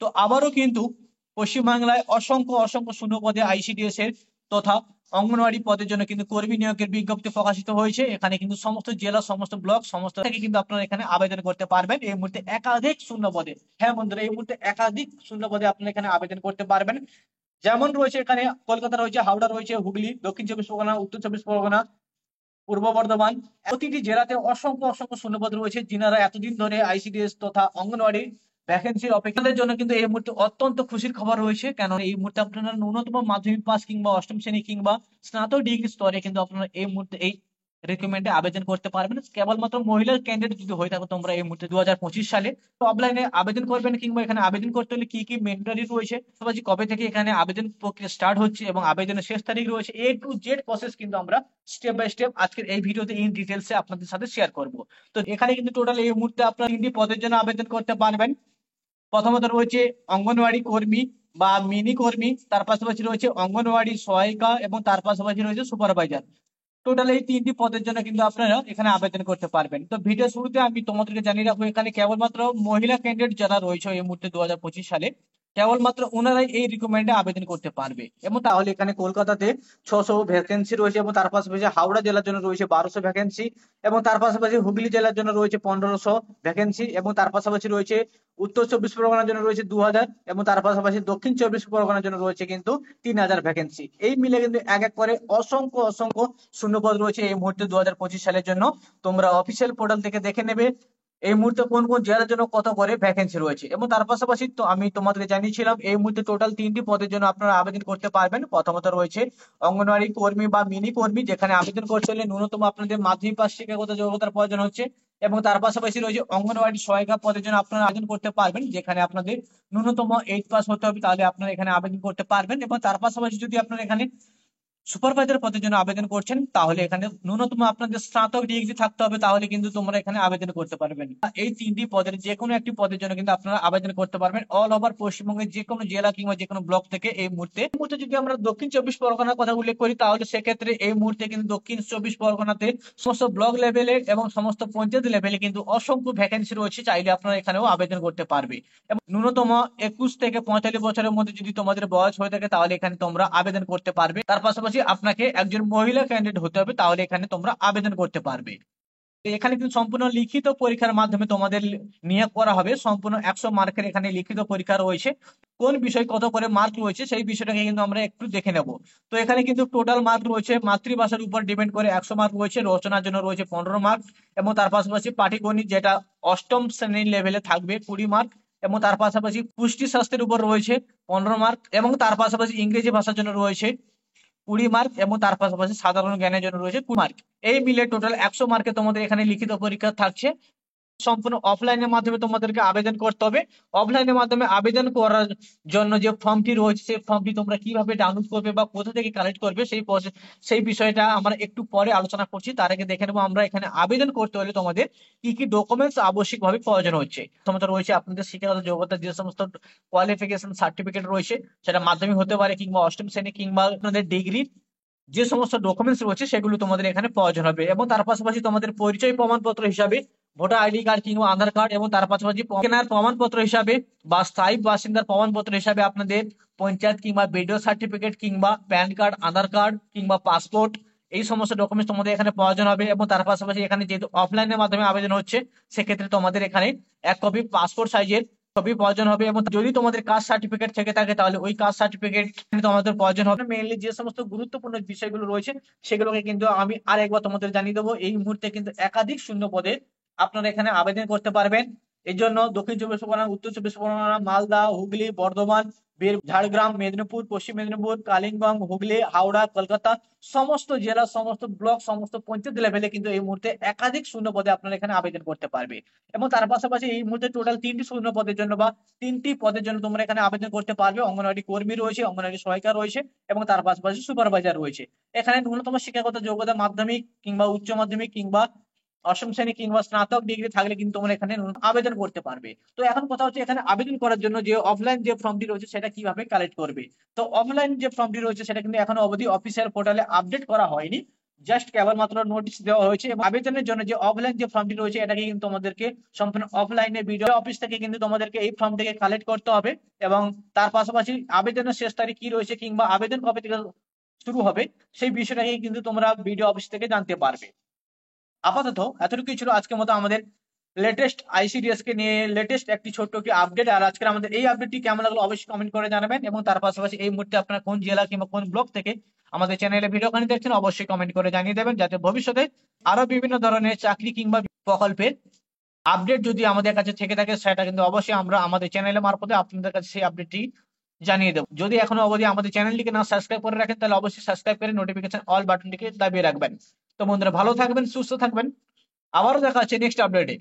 তো আবারও কিন্তু পশ্চিমবাংলায় অসংখ্য অসংখ্য শূন্য পদে আইসিডিএস এর তথা অঙ্গনওয়াড়ি পদের জন্য কিন্তু কর্মী নিয়োগের বিজ্ঞপ্তি প্রকাশিত হয়েছে। এখানে কিন্তু সমস্ত জেলা, সমস্ত ব্লক, সমস্ত থেকে কিন্তু আপনারা এখানে আবেদন করতে পারবেন। এই মুহূর্তে একাধিক শূন্য পদে, হ্যাঁ বন্ধুরা, এই মুহূর্তে একাধিক শূন্য পদে আপনারা এখানে আবেদন করতে পারবেন। যেমন রয়েছে এখানে কলকাতা রয়েছে, হাওড়া রয়েছে, হুগলি, দক্ষিণ চব্বিশ পরগনা, উত্তর চব্বিশ পরগনা, পূর্ব বর্ধমান, প্রতিটি জেলাতে অসংখ্য অসংখ্য শূন্যপদ রয়েছে। যিনারা এতদিন ধরে আইসিডিএস তথা অঙ্গনওয়াড়ি ভ্যাকেন্সির অপেক্ষাদের জন্য কিন্তু এই মুহূর্তে অত্যন্ত খুশির খবর রয়েছে, কেন এই মুহূর্তে আপনারা ন্যূনতম মাধ্যমিক পাস কিংবা অষ্টম শ্রেণী কিংবা স্নাতক ডিগ্রি স্তরে কিন্তু আপনারা এই মুহূর্তে এই রিক্রুটমেন্টে আবেদন করতে পারবেন। কেবলমাত্র মহিলা ক্যান্ডিডেট যদি হয়ে থাকে তোমরা এই মুহূর্তে 2025 সালে অফলাইনে আবেদন করবেন, কিংবা এখানে আবেদন করতে হলে কি কি ম্যান্ডেটরি রয়েছে, পাশাপাশি কবে থেকে এখানে আবেদন প্রক্রিয়া স্টার্ট হচ্ছে এবং আবেদনের শেষ তারিখ রয়েছে, এ টু জেড প্রসেস কিন্তু আমরা স্টেপ বাই স্টেপ আজকের এই ভিডিওতে ইন ডিটেলসে আপনাদের সাথে শেয়ার করব। তো এখানে কিন্তু টোটাল এই মুহূর্তে আপনারা 3টি পদের জন্য আবেদন করতে পারবেন। প্রথমত রয়েছে অঙ্গনওয়াড়ি কর্মী বা মিনি কর্মী, তার পাশাপাশি রয়েছে অঙ্গনওয়াড়ি সহায়িকা এবং তার পাশাপাশি রয়েছে সুপারভাইজার। টোটাল এই 3টি পদের জন্য কিন্তু আপনারা এখানে আবেদন করতে পারবেন। তো ভিডিও শুরুতে আমি তোমাদেরকে জানিয়ে রাখবো, এখানে কেবলমাত্র মহিলা ক্যান্ডিডেট যারা রয়েছে এই মুহূর্তে 2025 সালে কেবলমাত্র ওনারাই এই রিক্রুটমেন্টে আবেদন করতে পারবে। এবং তাহলে এখানে কলকাতাতে 600 ভ্যাকেন্সি রয়েছে, এবং তার পাশাপাশি হাওড়া জেলার জন্য রয়েছে 1200 ভ্যাকেন্সি, এবং তার পাশাপাশি হুগলি জেলার জন্য রয়েছে 1500 ভ্যাকেন্সি, এবং তার পাশাপাশি রয়েছে উত্তর চব্বিশ পরগনার জন্য রয়েছে 2000, এবং তার পাশাপাশি দক্ষিণ চব্বিশ পরগনার জন্য রয়েছে কিন্তু 3000 ভ্যাকেন্সি। এই মিলে কিন্তু এক এক করে অসংখ্য অসংখ্য শূন্যপদ রয়েছে এই মুহূর্তে 2025 সালের জন্য। তোমরা অফিসিয়াল পোর্টাল থেকে দেখে নেবে এই মুহূর্তে কোন কোন জেলার জন্য কত করে ভ্যাকেন্সি রয়েছে। এবং তার পাশাপাশি তো আমি তোমাদেরকে জানিয়েছিলাম এই মুহূর্তে টোটাল 3টি পদের জন্য আপনারা আবেদন করতে পারবেন। প্রথমত রয়েছে অঙ্গনওয়াড়ি কর্মী বা মিনি কর্মী, যেখানে আবেদন করতে হলে ন্যূনতম আপনাদের মাধ্যমিক পাস শিক্ষাগত যোগ্যতার প্রয়োজন হচ্ছে। এবং তার পাশাপাশি রয়েছে অঙ্গনওয়াড়ি সহায়িকা পদের জন্য আপনারা আবেদন করতে পারবেন, যেখানে আপনাদের ন্যূনতম 8 পাস হতে হবে, তাহলে আপনারা এখানে আবেদন করতে পারবেন। এবং তার পাশাপাশি যদি আপনারা এখানে সুপারভাইজার পদের জন্য আবেদন করছেন, তাহলে এখানে ন্যূনতম আপনাদের স্নাতক ডিগ্রি থাকতে হবে, তাহলে কিন্তু তোমরা এখানে আবেদন করতে পারবেন। এই 3টি পদের যে কোনো একটি পদের জন্য কিন্তু আপনারা আবেদন করতে পারবেন অল ওভার পশ্চিমবঙ্গের যে কোনো জেলা কিংবা যে কোনো ব্লক থেকে। এই মুহূর্তে যদি আমরা দক্ষিণ চব্বিশ পরগনার কথা উল্লেখ করি, তাহলে সেক্ষেত্রে এই মুহূর্তে কিন্তু দক্ষিণ চব্বিশ পরগনাতে সমস্ত ব্লক লেভেলে এবং সমস্ত পঞ্চায়েত লেভেলে কিন্তু অসংখ্য ভ্যাকেন্সি রয়েছে, চাইলে আপনারা এখানেও আবেদন করতে পারবে। এবং ন্যূনতম 21 থেকে 45 বছরের মধ্যে যদি তোমাদের বয়স হয়ে থাকে, তাহলে এখানে তোমরা আবেদন করতে পারবে। তার পাশাপাশি আপনাকে একজন মহিলা ক্যান্ডিডেট হতে হবে, তাহলে এখানে তোমরা আবেদন করতে পারবে। এখানে কিন্তু সম্পূর্ণ লিখিত পরীক্ষার মাধ্যমে তোমাদের নিয়োগ করা হবে। সম্পূর্ণ 100 মার্কের এখানে লিখিত পরীক্ষা রয়েছে। কোন বিষয় কত করে মার্ক রয়েছে সেই বিষয়টাকে কিন্তু আমরা একটু দেখে নেব। তো এখানে কিন্তু টোটাল মার্ক রয়েছে মাতৃভাষার উপর ডিপেন্ড করে 100 মার্ক রয়েছে, রচনার জন্য রয়েছে 15 মার্ক, এবং তার পাশাপাশি পাটিগণিত যেটা অষ্টম শ্রেণীর লেভেলে থাকবে 20 মার্ক, এবং তার পাশাপাশি পুষ্টি স্বাস্থ্যের উপর রয়েছে 15 মার্ক, এবং তার পাশাপাশি ইংরেজি ভাষার জন্য রয়েছে 20 মার্ক, এবং তার পাশাপাশি সাধারণ জ্ঞানের জন্য রয়েছে 20 মার্ক। এই মিলে টোটাল 100 মার্কে তোমাদের এখানে লিখিত পরীক্ষা থাকছে। সম্পূর্ণ অফলাইনের মাধ্যমে তোমাদেরকে আবেদন করতে হবে। অফলাইনের মাধ্যমে আবেদন করার জন্য যে ফর্মটি রয়েছে, সেই ফর্মটি তোমরা কিভাবে ডাউনলোড করবে বা কোথা থেকে কালেক্ট করবে সেই বিষয়টা আমরা একটু পরে আলোচনা করছি। তার আগে দেখে নেবো আমরা এখানে আবেদন করতে হলে তোমাদের কি কি ডকুমেন্টস আবশ্যিকভাবে প্রয়োজন হচ্ছে। প্রথমত রয়েছে আপনাদের শিক্ষাগত যোগ্যতা, যে সমস্ত কোয়ালিফিকেশন সার্টিফিকেট রয়েছে, সেটা মাধ্যমিক হতে পারে কিংবা অষ্টম শ্রেণী কিংবা আপনাদের ডিগ্রি, যে সমস্ত ডকুমেন্টস রয়েছে সেগুলো তোমাদের এখানে প্রয়োজন হবে। এবং তার পাশাপাশি তোমাদের পরিচয় প্রমাণপত্র হিসাবে ভোটার আইডি কার্ড কিংবা আধার কার্ড, এবং তার পাশাপাশি কেনার প্রমাণপত্র হিসাবে বা স্থায়ী বাসিন্দার প্রমাণপত্র হিসাবে আপনাদের পঞ্চায়েত কিংবা বিডিও সার্টিফিকেট কিংবা প্যান কার্ড, আধার কার্ড কিংবা পাসপোর্ট, এই সমস্ত ডকুমেন্টস তোমাদের এখানে প্রয়োজন হবে। এবং তার পাশাপাশি এখানে যেহেতু অফলাইনের মাধ্যমে আবেদন হচ্ছে, সেক্ষেত্রে তোমাদের এখানে 1 কপি পাসপোর্ট সাইজের ছবি প্রয়োজন হবে। এবং যদি তোমাদের কাস্ট সার্টিফিকেট থেকে থাকে, তাহলে ওই কাস্ট সার্টিফিকেট তোমাদের প্রয়োজন হবে। মেইনলি যে সমস্ত গুরুত্বপূর্ণ বিষয়গুলো রয়েছে সেগুলোকে কিন্তু আমি আরেকবার তোমাদের জানিয়ে দেবো। এই মুহূর্তে কিন্তু একাধিক শূন্য পদে আপনারা এখানে আবেদন করতে পারবেন। এই জন্য দক্ষিণ চব্বিশ পরগনা, উত্তর চব্বিশ পরগনা, মালদা, হুগলি, বর্ধমান, ঝাড়গ্রাম, মেদিনীপুর, পশ্চিম মেদিনীপুর, কালিম্পং, হুগলি, হাওড়া, কলকাতা, সমস্ত জেলা, সমস্ত ব্লক, সমস্ত পঞ্চায়েত লেভেলে কিন্তু এই মুহূর্তে একাধিক শূন্য পদে আপনারা এখানে আবেদন করতে পারবে। এবং তার পাশাপাশি এই মুহূর্তে টোটাল 3টি শূন্য পদের জন্য বা 3টি পদের জন্য তোমরা এখানে আবেদন করতে পারবে। অঙ্গনওয়াড়ি কর্মী রয়েছে, অঙ্গনওয়াড়ি সহায়িকা রয়েছে, এবং তার পাশাপাশি সুপারভাইজার রয়েছে। এখানে ন্যূনতম শিক্ষাগত যোগ্যতা মাধ্যমিক কিংবা উচ্চ মাধ্যমিক কিংবা অষ্টম শ্রেণী কিংবা স্নাতক ডিগ্রি থাকলে কিন্তু তোমরা এখানে আবেদন করতে পারবে। তো এখন কথা হচ্ছে এখানে আবেদন করার জন্য যে অফলাইন যে ফর্মটি রয়েছে সেটা কিভাবে কালেক্ট করবে। তো অফলাইন যে ফর্মটি রয়েছে সেটা কিন্তু এখনো অবধি অফিসিয়াল পোর্টালে আপডেট করা হয়নি। জাস্ট কেবলমাত্র নোটিশ দেওয়া হয়েছে এবং আবেদনের জন্য যে অফলাইন যে ফর্মটি রয়েছে এটাকে কিন্তু তোমাদেরকে সম্পূর্ণ অফলাইনে বিডিও অফিস থেকে কিন্তু তোমাদেরকে এই ফর্মটিকে কালেক্ট করতে হবে এবং তার পাশাপাশি আবেদনের শেষ তারিখ কি রয়েছে কিংবা আবেদন কবে থেকে শুরু হবে সেই বিষয়টাকে কিন্তু তোমরা বিডিও অফিস থেকে জানতে পারবে। আপাতত এতটুকুই ছিল আজকের মতো আমাদের লেটেস্ট আইসিডিএস কে নিয়ে লেটেস্ট একটি ছোট্ট একটি আপডেট। আর আজকের আমাদের এই আপডেটটি কেমন লাগলো অবশ্যই কমেন্ট করে জানাবেন এবং তার পাশাপাশি এই মুহূর্তে আপনারা কোন জেলা কিংবা কোন ব্লক থেকে আমাদের চ্যানেলে ভিডিওখানি দেখছেন অবশ্যই কমেন্ট করে জানিয়ে দেবেন, যাতে ভবিষ্যতে আরো বিভিন্ন ধরনের চাকরি কিংবা প্রকল্পের আপডেট যদি আমাদের কাছে থেকে থাকে সেটা কিন্তু অবশ্যই আমরা আমাদের চ্যানেলের মারফতে আপনাদের কাছে সেই আপডেটটি জানিয়ে দেবো। যদি এখনো অবধি আমাদের চ্যানেলটিকে না সাবস্ক্রাইব করে রাখেন তাহলে অবশ্যই সাবস্ক্রাইব করে নোটিফিকেশন অল বাটনটিকে দাবিয়ে রাখবেন। তো বন্ধুরা ভালো থাকবেন, সুস্থ থাকবেন, আবারও দেখা হচ্ছে নেক্সট আপডেটে।